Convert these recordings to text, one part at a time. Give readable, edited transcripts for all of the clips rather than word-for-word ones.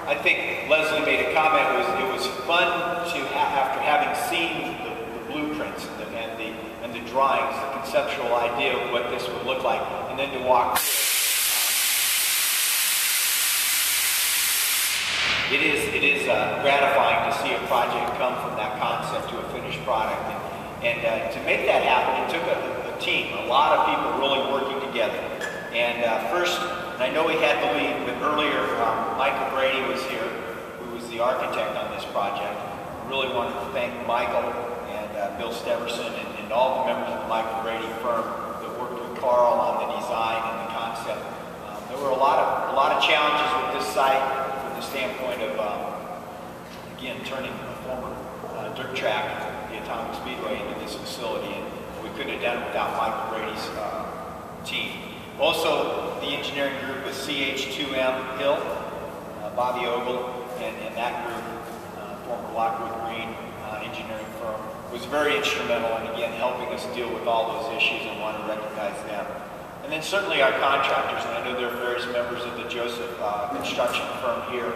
I think Leslie made a comment. It was fun to after having seen the blueprints and the drawings, the conceptual idea of what this would look like, and then to walk through it. It is gratifying to see a project come from that concept to a finished product, and to make that happen, it took a team, a lot of people really working together. And first, and I know he had the lead, but earlier Michael Brady was here, who was the architect on this project. I really wanted to thank Michael and Bill Steverson and all the members of the Michael Brady firm that worked with Carl on the design and the concept. There were a lot of challenges with this site from the standpoint of, again, turning a former dirt track, the Atomic Speedway, into this facility, and we couldn't have done it without Michael Brady's team. Also, the engineering group was CH2M Hill, Bobby Ogle, and that group, former Lockwood Green engineering firm, was very instrumental in, again, helping us deal with all those issues, and want to recognize them. And then certainly our contractors, and I know there are various members of the Joseph construction firm here.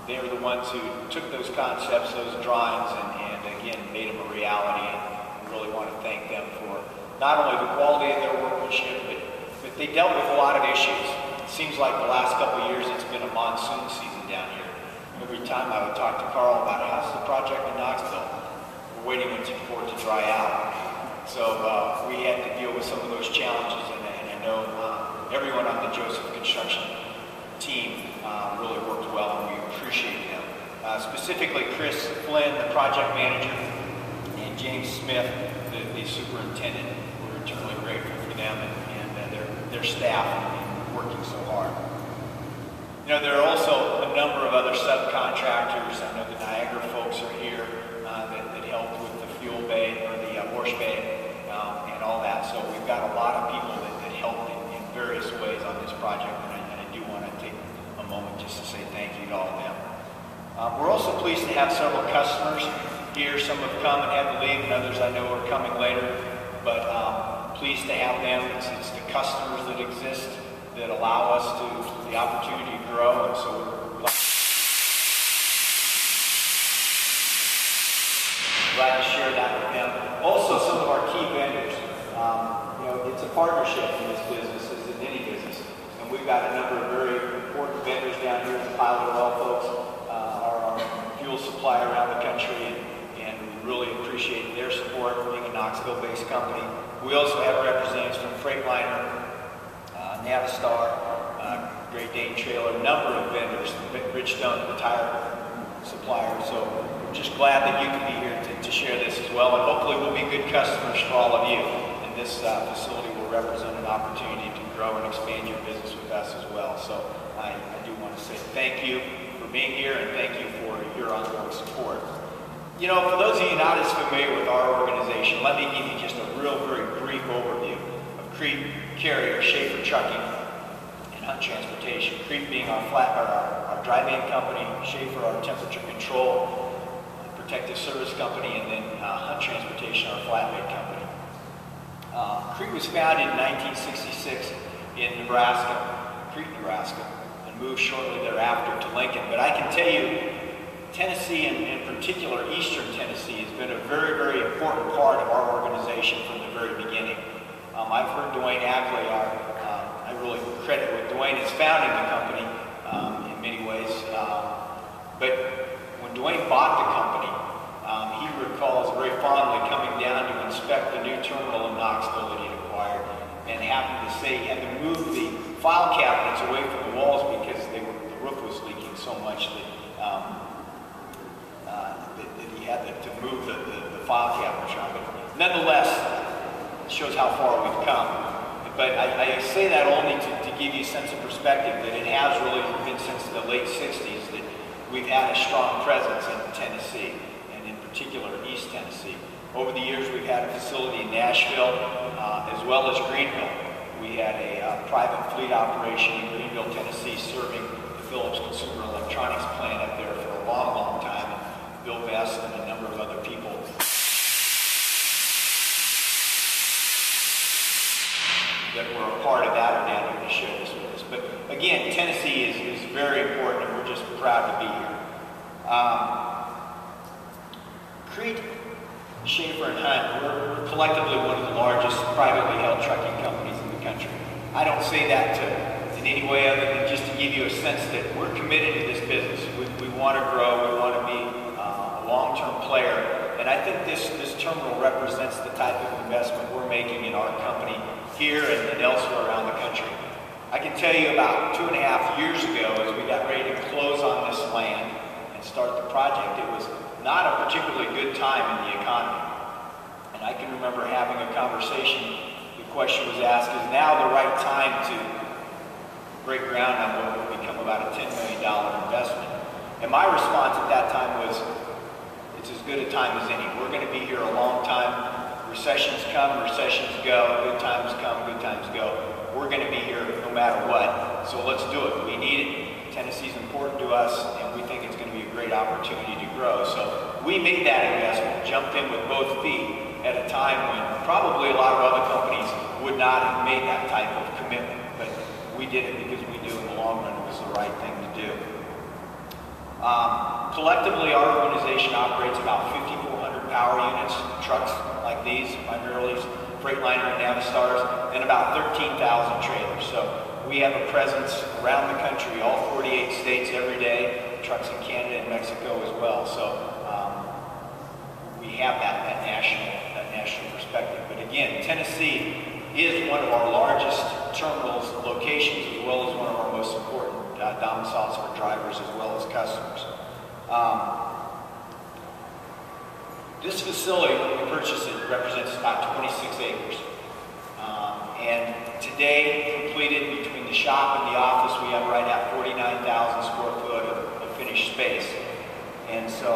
They are the ones who took those concepts, those drawings, and again, made them a reality, and we really want to thank them for not only the quality of their workmanship, but they dealt with a lot of issues. It seems like the last couple of years it's been a monsoon season down here. Every time I would talk to Carl about how's the project in Knoxville, we're waiting for it to dry out. So we had to deal with some of those challenges, and I know everyone on the Joseph construction team really worked well, and we appreciate them. Specifically Chris Flynn, the project manager, and James Smith, the superintendent. We're eternally grateful for them and their staff and working so hard. You know, there are also a number of other subcontractors. I know the Niagara folks are here that helped with the fuel bay, or the wash bay, and all that. So we've got a lot of people that helped in various ways on this project, and I do want to take a moment just to say thank you to all of them. We're also pleased to have several customers here. Some have come and had to leave, and others I know are coming later, but pleased to have them. It's the customers that exist that allow us the opportunity to grow, and so we're glad to share that with them. Also, some of our key vendors. You know, it's a partnership in this business, as in any business, and we've got a number of very important vendors down here. The Pilot Oil folks are our fuel supply around the country, and we really appreciate their support, being a Knoxville-based company. We also have representatives from Freightliner, Navistar, Great Dane Trailer, a number of vendors, Bridgestone, the tire supplier. So we're just glad that you can be here to share this as well, and hopefully we'll be good customers for all of you. And this facility will represent an opportunity to grow and expand your business with us as well. So I do want to say thank you for being here, and thank you for your ongoing support. You know, for those of you not as familiar with our organization, let me give you just a very brief overview of Crete, Carrier, Schaefer Trucking, and Hunt Transportation. Crete being our dry van company, Schaefer our temperature control, protective service company, and then Hunt Transportation, our flatbed company. Crete was founded in 1966 in Nebraska, Crete, Nebraska, and moved shortly thereafter to Lincoln. But I can tell you, Tennessee, and in particular Eastern Tennessee, has been a very important part of our organization from the very beginning. I've heard Dwayne Ackley, I really credit what Dwayne is founding the company in many ways. But when Dwayne bought the company, he recalls very fondly coming down to inspect the new terminal in Knoxville that he'd acquired, and happened to say he had to move the file cabinets away from the walls because the roof was leaking so much that he had to move the file cabinets around. But nonetheless, it shows how far we've come. But I say that only to give you a sense of perspective that it has really been since the late 60s that we've had a strong presence in Tennessee, and in particular East Tennessee. Over the years, we've had a facility in Nashville, as well as Greenville. We had a private fleet operation in Greenville, Tennessee, serving the Phillips Consumer Electronics plant up there for a long time. Bill Vest and a number of other people that were a part of that are down here to share this with us. But again, Tennessee is very important. Schaefer and Hunt, we're collectively one of the largest privately held trucking companies in the country. I don't say that in any way other than just to give you a sense that we're committed to this business. We want to grow, we want to be a long-term player, and I think this terminal represents the type of investment we're making in our company here and elsewhere around the country. I can tell you about 2.5 years ago, as we got ready to close on this land and start the project, it was not a particularly good time in the economy. And I can remember having a conversation. The question was asked, is now the right time to break ground on what would become about a $10 million investment? And my response at that time was, it's as good a time as any. We're going to be here a long time. Recessions come, recessions go. Good times come, good times go. We're going to be here no matter what. So let's do it. We need it. Tennessee's important to us, and we think it's going to be a great opportunity to grow. So we made that investment, jumped in with both feet at a time when probably a lot of other companies would not have made that type of commitment. But we did it because we knew in the long run it was the right thing to do. Collectively, our organization operates about 5,400 power units, trucks like these, primarily Freightliner and Navistars, and about 13,000 trailers. So we have a presence around the country, all 48 states every day, trucks in Canada and Mexico as well. So we have that national perspective. But again, Tennessee is one of our largest terminals locations, as well as one of our most important domiciles for drivers as well as customers. This facility, when we purchased it, represents about 26 acres. And today, completed between the shop and the office, we have right at 49,000 square foot of finished space. And so,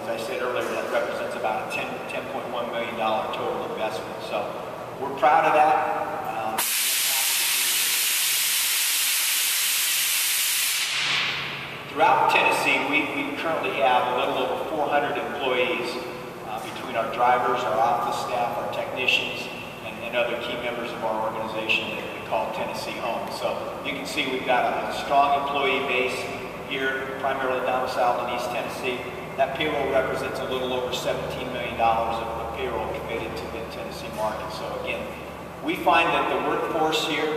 as I said earlier, that represents about a $10.1 million total investment. So we're proud of that. Throughout Tennessee, we currently have a little over 400 employees between our drivers, our office staff, our technicians, and other key members of our organization that we call Tennessee Home. So you can see we've got a strong employee base here, primarily domiciled in East Tennessee. That payroll represents a little over $17 million of payroll committed to the Tennessee market. So again, we find that the workforce here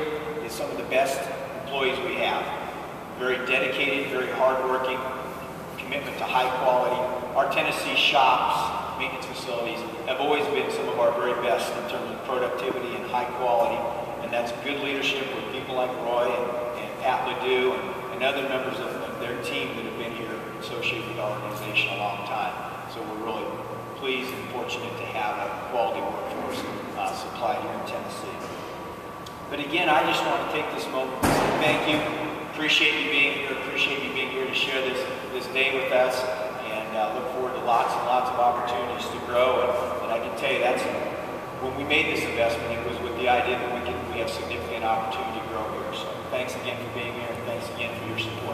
is some of the best employees we have. Very dedicated, very hardworking, commitment to high quality. Our Tennessee shops, maintenance facilities, have always been some of our very best in terms of productivity and high quality. And that's good leadership with people like Roy and Pat Ledoux and other members of their team that have been here associated with our organization a long time. So we're really pleased and fortunate to have a quality workforce supplied here in Tennessee. But again, I just want to take this moment to say thank you. Appreciate you being here. Appreciate you being here to share this day with us, and look forward to lots and lots of opportunities to grow. And I can tell you that's when we made this investment, it was with the idea that we have significant opportunity to grow here. So thanks again for being here, and thanks again for your support.